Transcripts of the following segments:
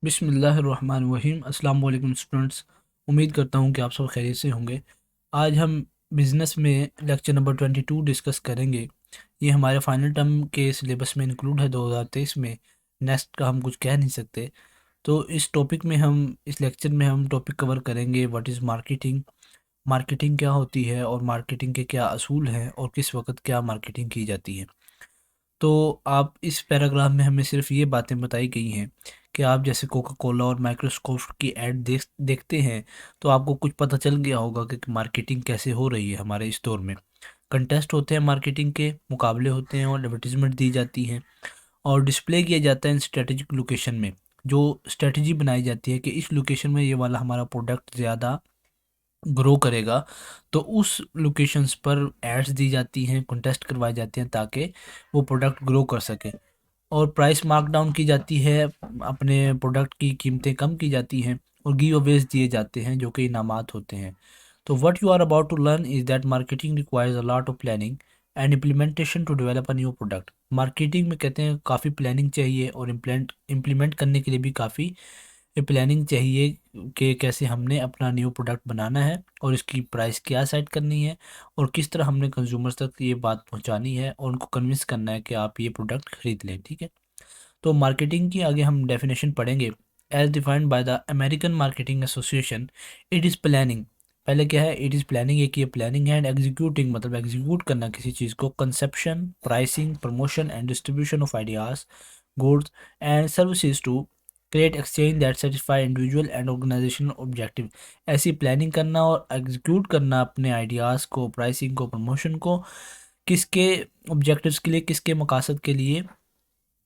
बिस्मिल्लाहिर्रहमानिर्रहीम। अस्सलाम वालेकुम स्टूडेंट्स। उम्मीद करता हूँ कि आप सब खैरियत से होंगे। आज हम बिज़नेस में लेक्चर नंबर 22 डिस्कस करेंगे। ये हमारे फाइनल टर्म के सिलेबस में इंक्लूड है 2023 में। नेक्स्ट का हम कुछ कह नहीं सकते। तो इस लेक्चर में हम टॉपिक कवर करेंगे व्हाट इज़ मार्केटिंग, मार्केटिंग क्या होती है और मार्केटिंग के क्या असूल हैं और किस वक्त क्या मार्केटिंग की जाती है। तो आप इस पैराग्राफ में हमें सिर्फ ये बातें बताई गई हैं कि आप जैसे कोका कोला और माइक्रोसॉफ्ट की ऐड देखते हैं तो आपको कुछ पता चल गया होगा कि मार्केटिंग कैसे हो रही है हमारे इस दौर में। कंटेस्ट होते हैं, मार्केटिंग के मुकाबले होते हैं और एडवर्टीजमेंट दी जाती हैं और डिस्प्ले किया जाता है इन स्ट्रेटेजिक लोकेशन में। जो स्ट्रेटजी बनाई जाती है कि इस लोकेशन में ये वाला हमारा प्रोडक्ट ज़्यादा ग्रो करेगा, तो उस लोकेशंस पर एड्स दी जाती हैं, कंटेस्ट करवाए जाते हैं ताकि वो प्रोडक्ट ग्रो कर सके। और प्राइस मार्कडाउन की जाती है, अपने प्रोडक्ट की कीमतें कम की जाती हैं और गिव अवेज दिए जाते हैं जो कि इनामात होते हैं। तो what you are about to learn is that marketing requires a lot of planning and implementation to develop a new product. Marketing में कहते हैं काफ़ी प्लानिंग चाहिए और इम्प्लीमेंट करने के लिए भी काफ़ी प्लानिंग चाहिए कि कैसे हमने अपना न्यू प्रोडक्ट बनाना है और इसकी प्राइस क्या सेट करनी है और किस तरह हमने कंज्यूमर्स तक ये बात पहुंचानी है और उनको कन्विंस करना है कि आप ये प्रोडक्ट खरीद लें। ठीक है। तो मार्केटिंग की आगे हम डेफिनेशन पढ़ेंगे। As defined by the American Marketing Association, it is planning. पहले क्या है? इट इज़ प्लानिंग, एक ये प्लानिंग है, एंड एग्जीक्यूटिंग मतलब एग्जीक्यूट करना किसी चीज़ को, conception, pricing, promotion and distribution of ideas, goods and services to create exchange that satisfy individual and organisational objective. ऐसी प्लानिंग करना और एग्जीक्यूट करना अपने आइडियाज़ को, प्राइसिंग को, प्रमोशन को, किसके ऑब्जेक्टिव्स के लिए, किसके मकासद के लिए?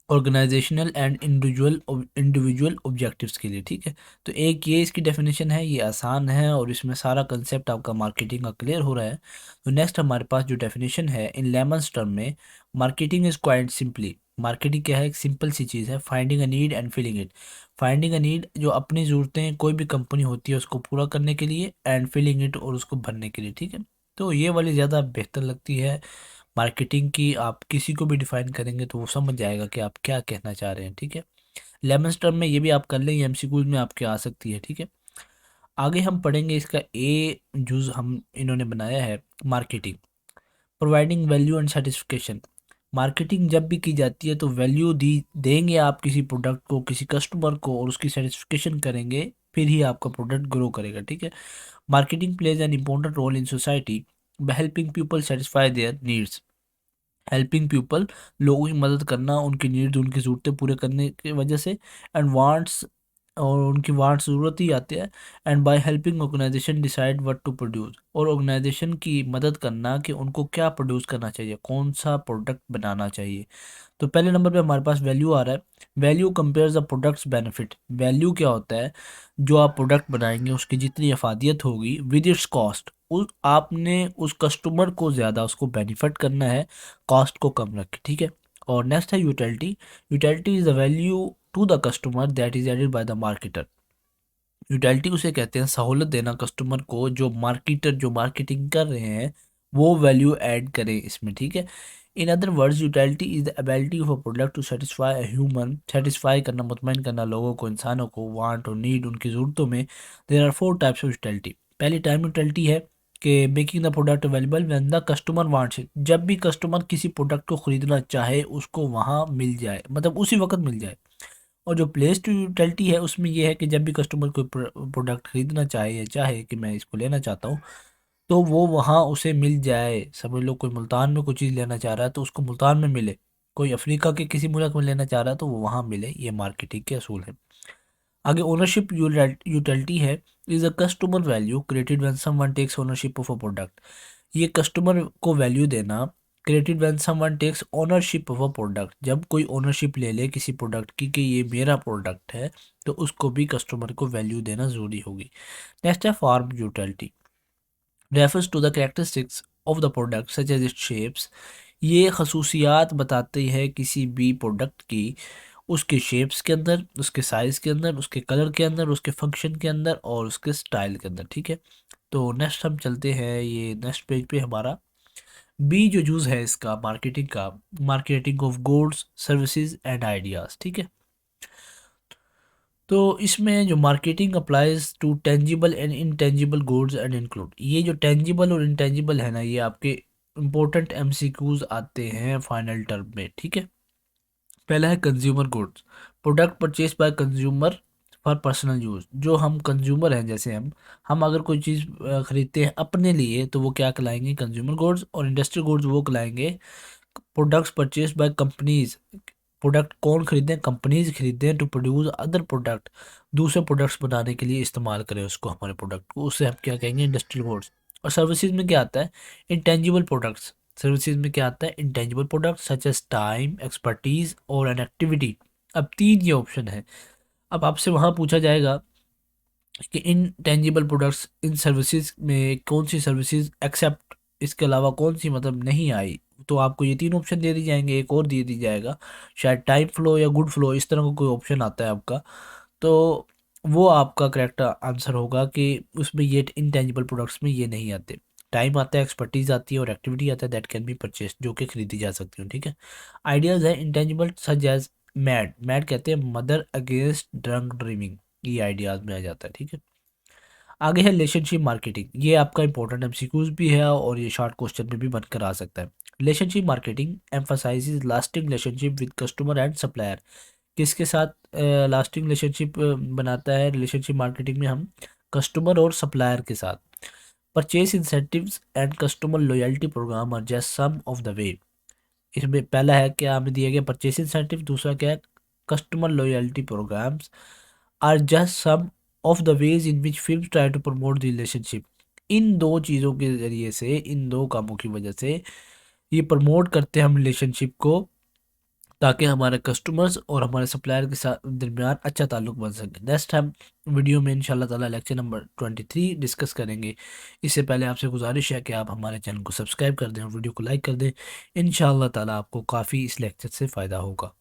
ऑर्गेनाइजेशनल एंड इंडिविजुअल ऑब्जेक्टिव्स के लिए। ठीक है। तो एक ये इसकी डेफिनेशन है, ये आसान है और इसमें सारा कंसेप्ट आपका मार्केटिंग का क्लियर हो रहा है। तो नेक्स्ट हमारे पास जो डेफिनेशन है इन लेमन्स टर्म में, marketing is quite simply. Marketing क्या है? एक सिंपल सी चीज़ है, finding a need and filling it. Finding a need, जो अपनी ज़रूरतें कोई भी कंपनी होती है उसको पूरा करने के लिए, एंड फिलिंग इट, और उसको भरने के लिए। ठीक है। तो ये वाली ज़्यादा बेहतर लगती है। मार्केटिंग की आप किसी को भी डिफाइन करेंगे तो वो समझ जाएगा कि आप क्या कहना चाह रहे हैं। ठीक है। लेमन्स टर्म में ये भी आप कर लें, ये एमसीक्यूज में आपके आ सकती है। ठीक है। आगे हम पढ़ेंगे इसका ए जुज हम इन्होंने बनाया है, marketing providing value and satisfaction. Marketing जब भी की जाती है तो वैल्यू दी देंगे आप किसी प्रोडक्ट को, किसी कस्टमर को, और उसकी सेटिस्फिकेशन करेंगे, फिर ही आपका प्रोडक्ट ग्रो करेगा। ठीक है। Marketing plays an important role in society by helping people satisfy their needs. Helping people, लोगों की मदद करना, उनकी नीड्स, उनकी ज़रूरतें पूरे करने की वजह से, एंड वांट्स, और उनकी वांट्स ज़रूरत ही आते हैं। And by helping organization decide what to produce, और ऑर्गेनाइजेशन की मदद करना कि उनको क्या प्रोड्यूस करना चाहिए, कौन सा प्रोडक्ट बनाना चाहिए। तो पहले नंबर पे हमारे पास वैल्यू आ रहा है। Value compares the products benefit. Value क्या होता है? जो आप प्रोडक्ट बनाएंगे उसकी जितनी अफादियत होगी विद इट्स कॉस्ट, उस आपने उस कस्टमर को ज़्यादा उसको बेनिफिट करना है, कॉस्ट को कम रखें। ठीक है। और नेक्स्ट है utility. Utility is the value to the customer that is added by the marketer. Utility उसे कहते हैं सहूलत देना कस्टमर को, जो मार्केटर, जो मार्केटिंग कर रहे हैं वो वैल्यू ऐड करें इसमें। ठीक है। In other words, utility is the ability of a product to satisfy a human, satisfy करना, मुतमईन करना लोगों को, इंसानों को, वांट और नीड, उनकी ज़रूरतों में। There are four types of utility. पहली टाइप यूटिलिटी है कि making the product available when the customer wants it. जब भी कस्टमर किसी प्रोडक्ट को ख़रीदना चाहे उसको वहाँ मिल जाए, मतलब उसी वक्त मिल जाए। और जो प्लेस टू यूटिलिटी है उसमें यह है कि जब भी कस्टमर कोई प्रोडक्ट खरीदना चाहे या चाहे कि मैं इसको लेना चाहता हूँ तो वो वहाँ उसे मिल जाए। समझ लो कोई मुल्तान में कोई चीज़ लेना चाह रहा है तो उसको मुल्तान में मिले, कोई अफ्रीका के किसी मुल्क में लेना चाह रहा है तो वो वहाँ मिले। ये मार्केटिंग के असूल है। आगे ओनरशिप यूटिलिटी है, is a customer value created when someone takes ownership of a product. ये कस्टमर को वैल्यू देना, created when someone takes ownership of a product, जब कोई ओनरशिप ले ले किसी प्रोडक्ट की कि ये मेरा प्रोडक्ट है, तो उसको भी कस्टमर को वैल्यू देना ज़रूरी होगी। नेक्स्ट है form utility, refers to the characteristics of the product such as it shapes. ये खसूसियात बताती है किसी भी प्रोडक्ट की, उसके शेप्स के अंदर, उसके साइज़ के अंदर, उसके कलर के अंदर, उसके फंक्शन के अंदर और उसके स्टाइल के अंदर। ठीक है। तो नेक्स्ट हम चलते हैं, ये नेक्स्ट पेज पे हमारा बी जो यूज़ है इसका मार्केटिंग का, marketing of goods, services and ideas. ठीक है। तो इसमें जो marketing applies to tangible and intangible goods and include, ये जो टेंजिबल और इनटेंजिबल है ना, ये आपके इंपॉर्टेंट एमसीक्यूज आते हैं फाइनल टर्म में, ठीक है। पहला है consumer goods, product purchase by consumer for personal use. जो हम कंज्यूमर हैं, जैसे हम अगर कोई चीज़ खरीदते हैं अपने लिए, तो वो क्या कहलाएंगे, कंज्यूमर गुड्स। और इंडस्ट्रियल गुड्स वो कहलाएंगे products purchase by companies. Product कौन खरीदते हैं, कंपनीज खरीदते हैं टू प्रोड्यूस अदर प्रोडक्ट, दूसरे प्रोडक्ट्स बनाने के लिए इस्तेमाल करें उसको, हमारे प्रोडक्ट को, उससे हम क्या कहेंगे, इंडस्ट्रियल गुड्स। और सर्विसेज में क्या आता है, इंटेंजिबल प्रोडक्ट्स। सर्विसेज में क्या आता है, intangible products such as time, expertise और एन एक्टिविटी। अब तीन ये ऑप्शन है। अब आपसे वहाँ पूछा जाएगा कि इन टेंजिबल प्रोडक्ट्स, इन सर्विसेज में कौन सी सर्विसेज एक्सेप्ट, इसके अलावा कौन सी मतलब नहीं आई, तो आपको ये तीन ऑप्शन दे दी जाएंगे, एक और दे दी जाएगा शायद टाइम फ्लो या गुड फ्लो, इस तरह का कोई ऑप्शन आता है आपका। तो वो आपका करेक्ट आंसर होगा कि उसमें ये इंटेंजिबल प्रोडक्ट्स में ये नहीं आते। टाइम आता है, एक्सपर्टीज आती है और एक्टिविटी आता है, दैट कैन बी परचेज, जो कि खरीदी जा सकती है, ठीक है। आइडियाज़ है intangible such as MADD, MADD कहते हैं मदर अगेंस्ट ड्रंक ड्रीमिंग, ये आइडियाज़ में आ जाता है, ठीक है। आगे है रिलेशनशिप मार्केटिंग, ये आपका इंपॉर्टेंट एमसीक्यूज भी है और ये शॉर्ट क्वेश्चन में भी बनकर आ सकता है। Relationship marketing emphasises lasting relationship with customer and supplier. किसके साथ लास्टिंग रिलेशनशिप बनाता है रिलेशनशिप मार्केटिंग में, हम कस्टमर और सप्लायर के साथ। Purchase incentives and customer loyalty program are just some of the way. इसमें पहला है क्या हमें दिया गया, परचेज इंसेंटिव, दूसरा क्या है, customer loyalty programs are just some of the ways in which film try to promote the relationship. इन दो चीज़ों के ज़रिए से, इन दो कामों की वजह से ये प्रमोट करते हैं हम रिलेशनशिप को, ताकि हमारे कस्टमर्स और हमारे सप्लायर के साथ दरमियान अच्छा ताल्लुक बन सके। नेक्स्ट हम वीडियो में इंशाल्लाह ताला लेक्चर नंबर 23 डिस्कस करेंगे। इससे पहले आपसे गुजारिश है कि आप हमारे चैनल को सब्सक्राइब कर दें और वीडियो को लाइक कर दें। इंशाल्लाह ताला आपको काफ़ी इस लेक्चर से फ़ायदा होगा।